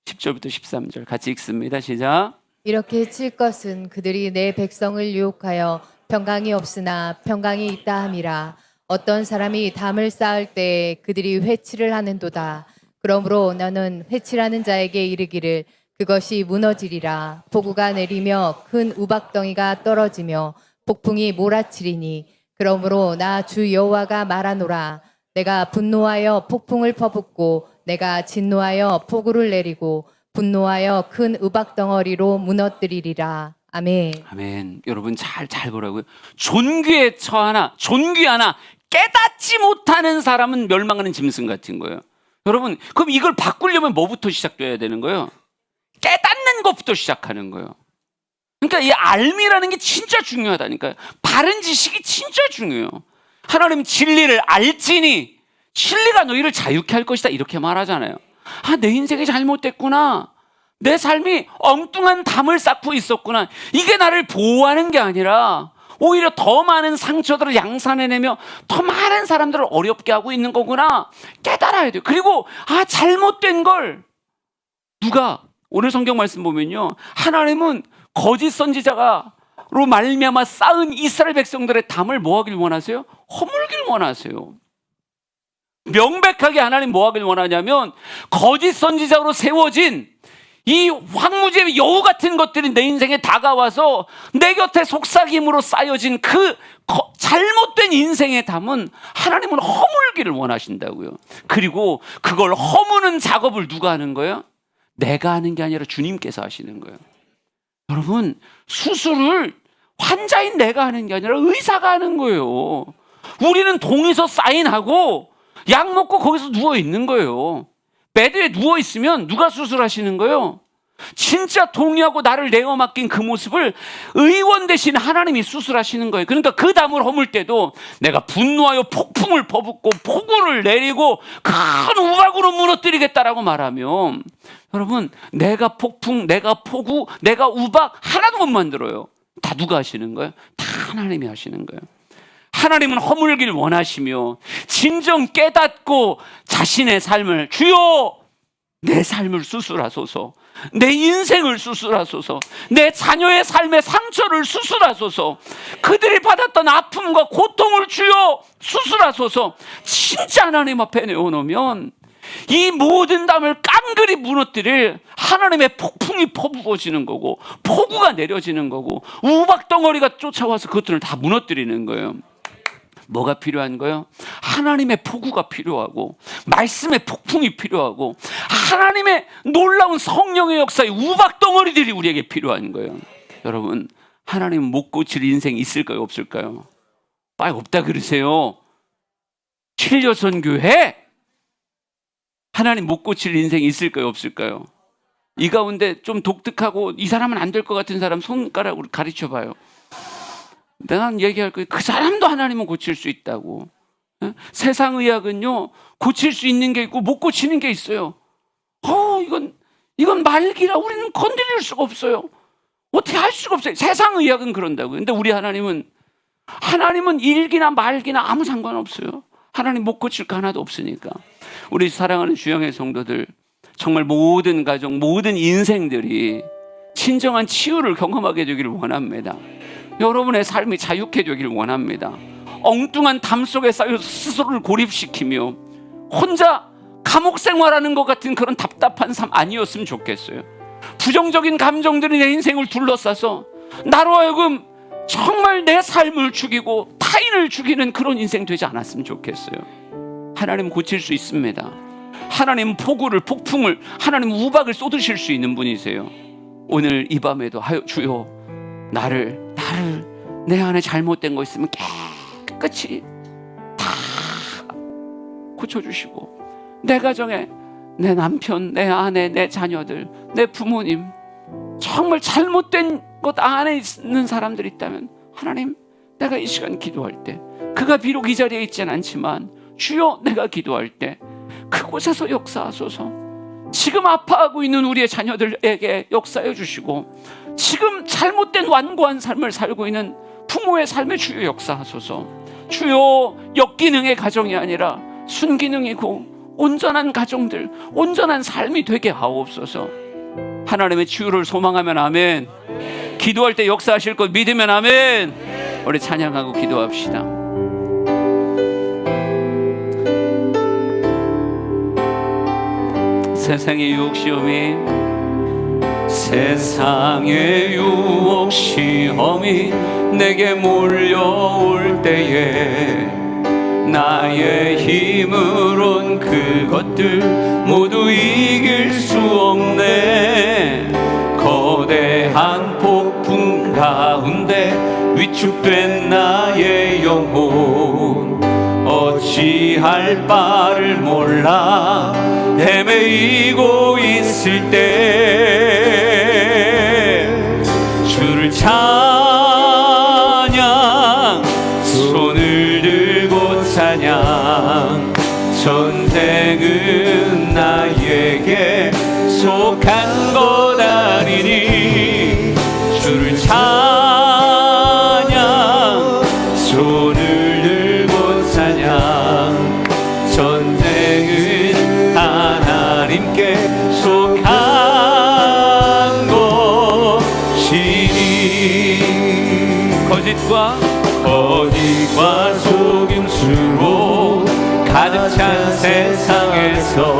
10절부터 13절 같이 읽습니다. 시작. 이렇게 칠 것은 그들이 내 백성을 유혹하여 평강이 없으나 평강이 있다 함이라. 어떤 사람이 담을 쌓을 때 그들이 회치를 하는도다. 그러므로 너는 회치라는 자에게 이르기를 그것이 무너지리라. 폭우가 내리며 큰 우박덩이가 떨어지며 폭풍이 몰아치리니 그러므로 나 주 여호와가 말하노라. 내가 분노하여 폭풍을 퍼붓고 내가 진노하여 폭우를 내리고 분노하여 큰 우박덩어리로 무너뜨리리라. 아멘. 아멘. 여러분 잘 보라고요. 존귀에 처하나 존귀하나 깨닫지 못하는 사람은 멸망하는 짐승 같은 거예요. 여러분 그럼 이걸 바꾸려면 뭐부터 시작돼야 되는 거예요? 깨닫는 것부터 시작하는 거예요. 그러니까 이 알미라는 게 진짜 중요하다니까요. 바른 지식이 진짜 중요해요. 하나님 진리를 알지니 진리가 너희를 자유케 할 것이다 이렇게 말하잖아요. 내 인생이 잘못됐구나. 내 삶이 엉뚱한 담을 쌓고 있었구나. 이게 나를 보호하는 게 아니라 오히려 더 많은 상처들을 양산해내며 더 많은 사람들을 어렵게 하고 있는 거구나. 깨달아야 돼요. 그리고 잘못된 걸 누가 오늘 성경 말씀 보면요, 하나님은 거짓 선지자가로 말미암아 쌓은 이스라엘 백성들의 담을 뭐 하길 원하세요? 허물길 원하세요. 명백하게 하나님 뭐 하길 원하냐면 거짓 선지자로 세워진 이 황무지의 여우 같은 것들이 내 인생에 다가와서 내 곁에 속삭임으로 쌓여진 그 잘못된 인생의 담은 하나님은 허물기를 원하신다고요. 그리고 그걸 허무는 작업을 누가 하는 거예요? 내가 하는 게 아니라 주님께서 하시는 거예요. 여러분 수술을 환자인 내가 하는 게 아니라 의사가 하는 거예요. 우리는 동의서 사인하고 약 먹고 거기서 누워 있는 거예요. 베드에 누워 있으면 누가 수술하시는 거예요? 진짜 동의하고 나를 내어 맡긴 그 모습을 의원 대신 하나님이 수술하시는 거예요. 그러니까 그 담을 허물 때도 내가 분노하여 폭풍을 퍼붓고 폭우를 내리고 큰 우박으로 무너뜨리겠다라고 말하면 여러분 내가 폭풍, 내가 폭우, 내가 우박 하나도 못 만들어요. 다 누가 하시는 거예요? 다 하나님이 하시는 거예요. 하나님은 허물길 원하시며 진정 깨닫고 자신의 삶을 주여 내 삶을 수술하소서, 내 인생을 수술하소서, 내 자녀의 삶의 상처를 수술하소서, 그들이 받았던 아픔과 고통을 주여 수술하소서. 진짜 하나님 앞에 내어놓으면 이 모든 담을 깡그리 무너뜨릴 하나님의 폭풍이 퍼부어지는 거고 폭우가 내려지는 거고 우박덩어리가 쫓아와서 그것들을 다 무너뜨리는 거예요. 뭐가 필요한 거예요? 하나님의 폭우가 필요하고 말씀의 폭풍이 필요하고 하나님의 놀라운 성령의 역사의 우박덩어리들이 우리에게 필요한 거예요. 여러분 하나님 못 고칠 인생 있을까요? 없을까요? 없다 그러세요. 칠려선교회 하나님 못 고칠 인생 있을까요? 없을까요? 이 가운데 좀 독특하고 이 사람은 안 될 것 같은 사람 손가락으로 가르쳐 봐요. 내가 얘기할 거예요. 그 사람도 하나님은 고칠 수 있다고. 세상의학은요 고칠 수 있는 게 있고 못 고치는 게 있어요. 이건 말기라 우리는 건드릴 수가 없어요. 어떻게 할 수가 없어요. 세상의학은 그런다고요. 근데 우리 하나님은 일기나 말기나 아무 상관없어요. 하나님 못 고칠 거 하나도 없으니까. 우리 사랑하는 주영의 성도들, 정말 모든 가정, 모든 인생들이 진정한 치유를 경험하게 되기를 원합니다. 여러분의 삶이 자유케 되기를 원합니다. 엉뚱한 담 속에 쌓여서 스스로를 고립시키며 혼자 감옥 생활하는 것 같은 그런 답답한 삶 아니었으면 좋겠어요. 부정적인 감정들이 내 인생을 둘러싸서 나로 하여금 정말 내 삶을 죽이고 타인을 죽이는 그런 인생 되지 않았으면 좋겠어요. 하나님 고칠 수 있습니다. 하나님 폭우를, 폭풍을, 하나님 우박을 쏟으실 수 있는 분이세요. 오늘 이 밤에도 주여 나를 내 안에 잘못된 거 있으면 깨끗이 다 고쳐주시고, 내 가정에 내 남편, 내 아내, 내 자녀들, 내 부모님 정말 잘못된 것 안에 있는 사람들이 있다면 하나님, 내가 이 시간 기도할 때 그가 비록 이 자리에 있진 않지만 주여 내가 기도할 때 그곳에서 역사하소서. 지금 아파하고 있는 우리의 자녀들에게 역사해 주시고, 지금 잘못된 완고한 삶을 살고 있는 부모의 삶에 주여 역사하소서. 주여 역기능의 가정이 아니라 순기능이고 온전한 가정들, 온전한 삶이 되게 하옵소서. 하나님의 치유를 소망하면 아멘. 기도할 때 역사하실 것 믿으면 아멘. 우리 찬양하고 기도합시다. 세상의 유혹 시험이, 세상의 유혹 시험이 내게 몰려올 때에 나의 힘으론 그것들 모두 이길 수 없네. 거대한 폭풍 가운데 위축된 나의 영혼, 어찌할 바를 몰라 헤매이고 있을 때 주를 찬양, 손을 들고 찬양. 전쟁은 나에게 속한 것 아니니 주를 찬양, 손을 들고 찬양. 전쟁은 하나님께 속한 것이니 거짓과 속임수로 가득 찬 세상에서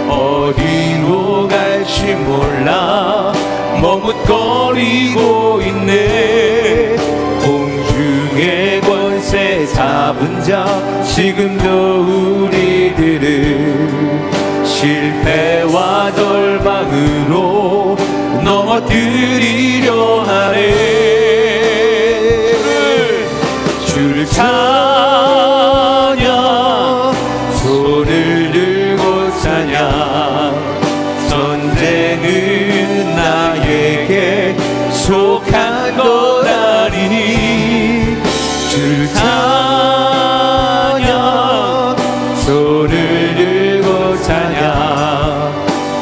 어디로 갈지 몰라 머뭇거리고 있네. 공중의 권세 잡은 자 지금도 우리들을 실패와 절망으로 넘어뜨리려 하네. 주를 찬양, 손을 들고 찬양. 전쟁은 나에게 속한 것 아니니 주를 찬양, 손을 들고 찬양.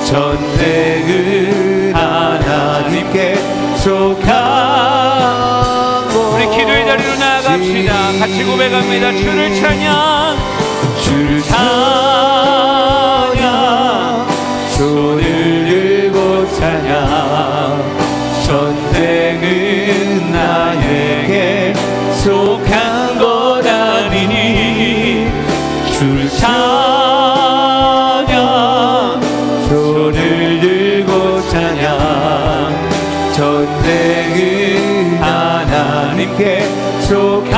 전쟁은 하나님께 속한 것. 우리 기도의 자리로 나아갑시다. 같이 고백합니다. 주를 찬양, 주를 찬양, 손을 들고 찬양. 전쟁은 나에게 속한 것 아니니 주를 찬양, 손을 들고 찬양. 전쟁은 하나님께 속한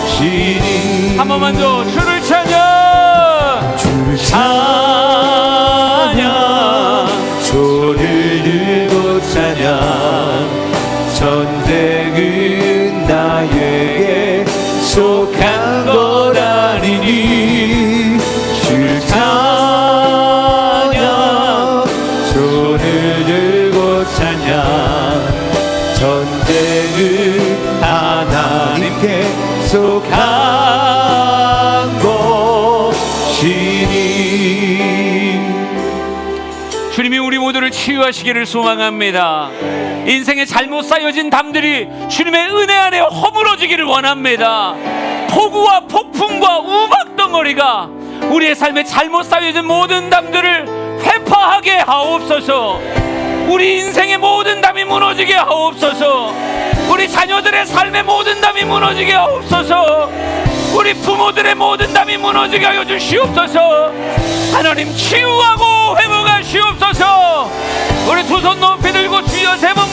것이니. 한 번만 더. 주를 찬양, 주를 찬양, 손을 들고 찬양. 전쟁은 나에게 속한 것 아니니 주를 찬양, 손을 들고 찬양. 전쟁은 하나님께 속한 것이니. 주님이 우리 모두를 치유하시기를 소망합니다. 인생에 잘못 쌓여진 담들이 주님의 은혜 안에 허물어지기를 원합니다. 폭우와 폭풍과 우박 덩어리가 우리의 삶에 잘못 쌓여진 모든 담들을 회파하게 하옵소서. 우리 인생의 모든 담이 무너지게 하옵소서. 우리 자녀들의 삶의 모든 담이 무너지게 하옵소서. 우리 부모들의 모든 담이 무너지게 하여 주시옵소서. 하나님 치유하고 회복하시옵소서. 우리 두 손 높이 들고 주여 세 번